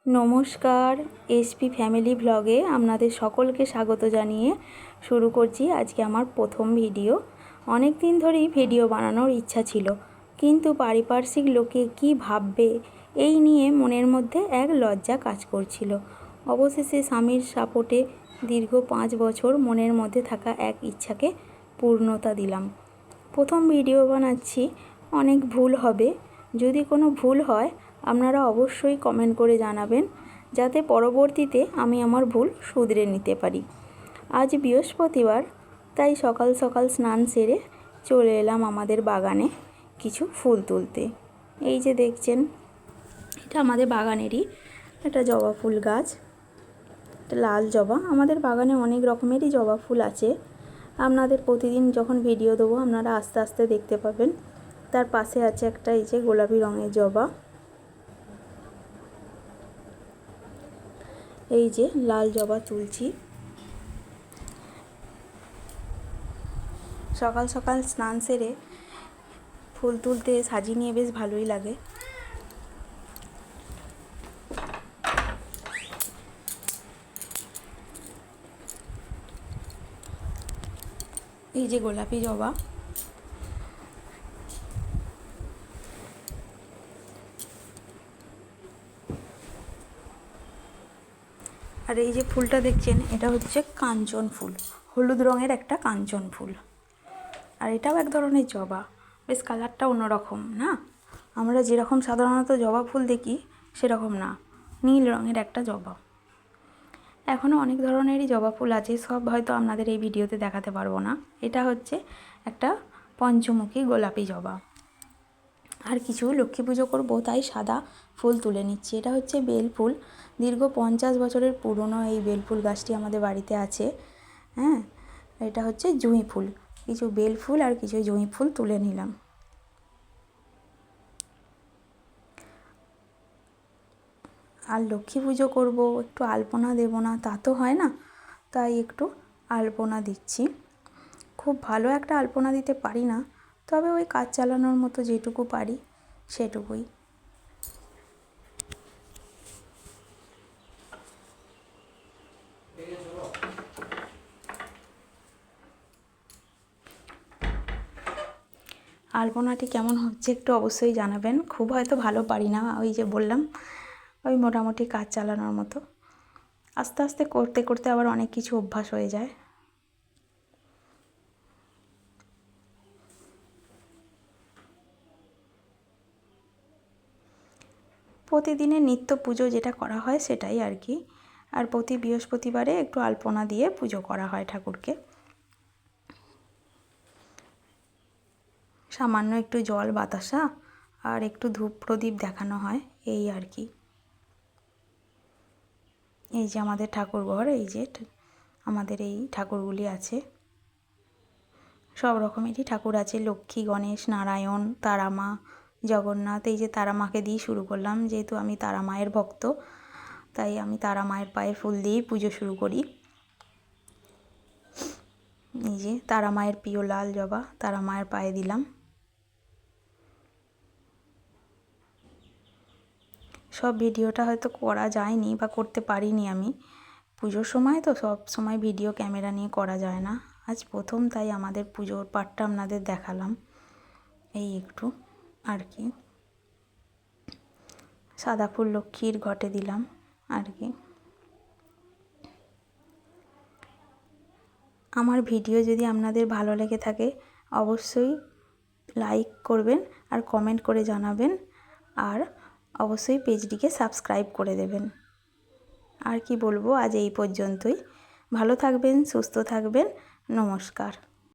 নমস্কার, SP family ব্লগে আপনাদের সকলকে স্বাগত জানিয়ে শুরু করছি আজকে আমার প্রথম ভিডিও। অনেক দিন ধরেই ভিডিও বানানোর ইচ্ছা ছিল, কিন্তু পারিপার্শ্বিক লোকে কি ভাববে এই নিয়ে মনের মধ্যে এক লজ্জা কাজ করছিল। অবশেষে স্বামীর সাপোর্টে দীর্ঘ 5 বছর মনের মধ্যে থাকা এক ইচ্ছাকে পূর্ণতা দিলাম। প্রথম ভিডিও বানাচ্ছি, অনেক ভুল হবে। যদি কোনো ভুল হয় আপনারা অবশ্যই কমেন্ট করে জানাবেন, যাতে পরবর্তীতে আমি আমার ভুল শুধরে নিতে পারি। আজ বৃহস্পতিবার, তাই সকাল সকাল স্নান সেরে চলে এলাম আমাদের বাগানে কিছু ফুল তুলতে। এই যে দেখছেন, এটা আমাদের বাগানেরই একটা জবা ফুল গাছ, লাল জবা। আমাদের বাগানে অনেক রকমেরই জবা ফুল আছে। আপনাদের প্রতিদিন যখন ভিডিও দেবো আপনারা আস্তে আস্তে দেখতে পাবেন। তার পাশে আছে একটা এই যে গোলাপি রঙের জবা, এই যে লাল জবা তুলছি। সকাল সকাল স্নান সেরে ফুল তুলতে সাজিয়ে নিয়ে বেশ ভালোই লাগে। এই যে গোলাপি জবা, আর এই যে ফুলটা দেখছেন এটা হচ্ছে কাঞ্চন ফুল, হলুদ রঙের একটা কাঞ্চন ফুল। আর এটাও এক ধরনের জবা, বেশ কালারটা অন্যরকম না? আমরা যেরকম সাধারণত জবা ফুল দেখি সেরকম না, নীল রঙের একটা জবা। এখনও অনেক ধরনেরই জবা ফুল আছে, সব হয়তো আপনাদের এই ভিডিওতে দেখাতে পারবো না। এটা হচ্ছে একটা পঞ্চমুখী গোলাপি জবা। আর কিছু লক্ষ্মী পুজো করবো, তাই সাদা ফুল তুলে নিচ্ছি। এটা হচ্ছে বেল ফুল, দীর্ঘ 50 বছরের পুরনো এই বেল ফুল গাছটি আমাদের বাড়িতে আছে। হ্যাঁ, এটা হচ্ছে জুঁই ফুল, কিছু বেল ফুল আর কিছু জুঁই ফুল তুলে নিলাম। আর লক্ষ্মী পুজো করবো, একটু আলপনা দেবো না তা তো হয় না, তাই একটু আলপনা দিচ্ছি। খুব ভালো একটা আলপনা দিতে পারি না, তবে ওই কাজ চালানোর মতো যেটুকু পারি সেটুকুই। আলপনাটি কেমন হচ্ছে একটু অবশ্যই জানাবেন। খুব হয়তো ভালো পারি না, ওই যে বললাম ওই মোটামুটি কাজ চালানোর মতো। আস্তে আস্তে করতে করতে আবার অনেক কিছু অভ্যাস হয়ে যায়। প্রতিদিনের নিত্য পুজো যেটা করা হয় সেটাই আর কি। আর প্রতি বৃহস্পতিবারে একটু আলপনা দিয়ে পুজো করা হয় ঠাকুরকে। সামান্য একটু জল বাতাসা আর একটু ধূপ প্রদীপ দেখানো হয়, এই আর কি। এই যে আমাদের ঠাকুরঘর, এই যে আমাদের এই ঠাকুরগুলি আছে, সব রকমেরই ঠাকুর আছে। লক্ষ্মী, গণেশ, নারায়ণ, তারামা, জগন্নাথ। এই যে তারা মাকে দিয়ে শুরু করলাম, যেহেতু আমি তারা মায়ের ভক্ত, তাই আমি তারা মায়ের পায়ে ফুল দিয়েই পুজো শুরু করি। এই যে তারা মায়ের প্রিয় লাল জবা, তারা মায়ের পায়ে দিলাম। সব ভিডিওটা হয়তো করা যায়নি বা করতে পারিনি আমি, পুজোর সময় তো সব সময় ভিডিও ক্যামেরা নিয়ে করা যায় না। আজ প্রথম, তাই আমাদের পুজোর পার্টটা আপনাদের দেখালাম এই একটু আর কি। সাদা ফুল লক্ষ্মীর ঘটে দিলাম আর কি। আমার ভিডিও যদি আপনাদের ভালো লেগে থাকে অবশ্যই লাইক করবেন আর কমেন্ট করে জানাবেন, আর অবশ্যই পেজটিকে সাবস্ক্রাইব করে দেবেন। আর কি বলবো, আজ এই পর্যন্তই। ভালো থাকবেন, সুস্থ থাকবেন, নমস্কার।